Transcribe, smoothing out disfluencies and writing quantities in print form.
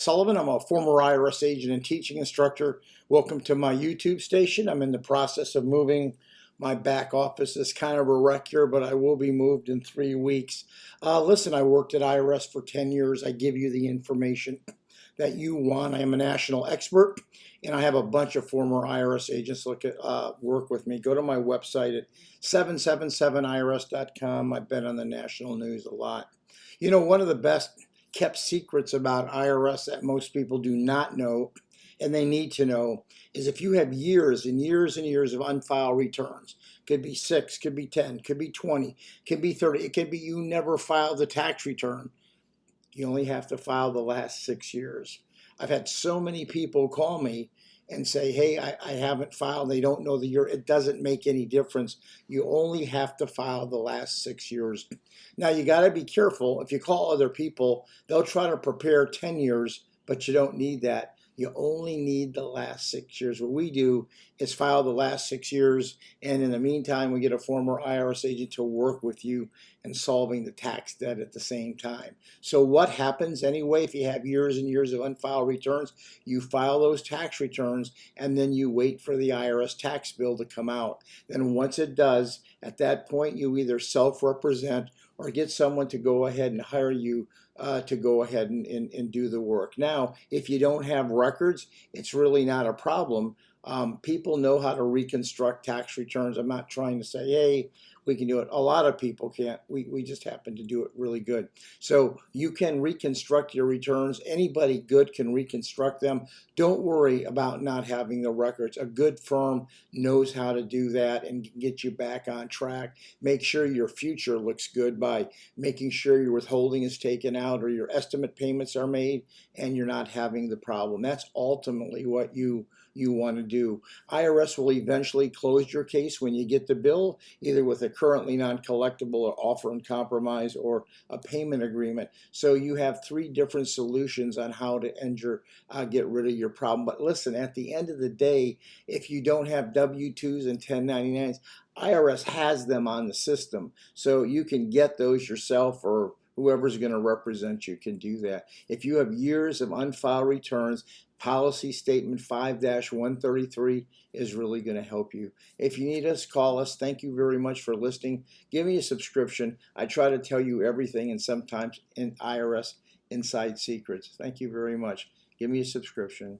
Sullivan. I'm a former IRS agent and teaching instructor. Welcome to my YouTube station. I'm in the process of moving my back office. It's kind of a wreck here, but I will be moved in 3 weeks. Listen, I worked at IRS for 10 years. I give you the information that you want. I am a national expert, and I have a bunch of former IRS agents work with me. Go to my website at 777irs.com. I've been on the national news a lot. You know, one of the best kept secrets about IRS that most people do not know, and they need to know, is if you have years and years and years of unfiled returns, could be 6, could be 10, could be 20, could be 30, it could be you never filed the tax return. You only have to file the last 6 years. I've had so many people call me and say, hey, I haven't filed. They don't know the year. It doesn't make any difference. You only have to file the last 6 years. Now, you got to be careful. If you call other people, they'll try to prepare 10 years, but you don't need that. You only need the last 6 years. What we do is file the last 6 years, and in the meantime, we get a former IRS agent to work with you in solving the tax debt at the same time. So what happens anyway if you have years and years of unfiled returns? You file those tax returns, and then you wait for the IRS tax bill to come out. Then once it does, at that point, you either self-represent or get someone to go ahead and hire you to go ahead and do the work. Now, if you don't have records, it's really not a problem. People know how to reconstruct tax returns. I'm not trying to say, hey, we can do it. A lot of people can't. We just happen to do it really good. So you can reconstruct your returns. Anybody good can reconstruct them. Don't worry about not having the records. A good firm knows how to do that and can get you back on track. Make sure your future looks good by making sure your withholding is taken out or your estimate payments are made and you're not having the problem. That's ultimately what you want to do. IRS will eventually close your case when you get the bill, either with a currently non-collectible or offer in compromise or a payment agreement. So you have 3 different solutions on how to get rid of your problem. But listen, at the end of the day, if you don't have W-2s and 1099s, IRS has them on the system. So you can get those yourself, or whoever's going to represent you can do that. If you have years of unfiled returns, policy statement 5-133 is really going to help you. If you need us, call us. Thank you very much for listening. Give me a subscription. I try to tell you everything and sometimes in IRS inside secrets. Thank you very much. Give me a subscription.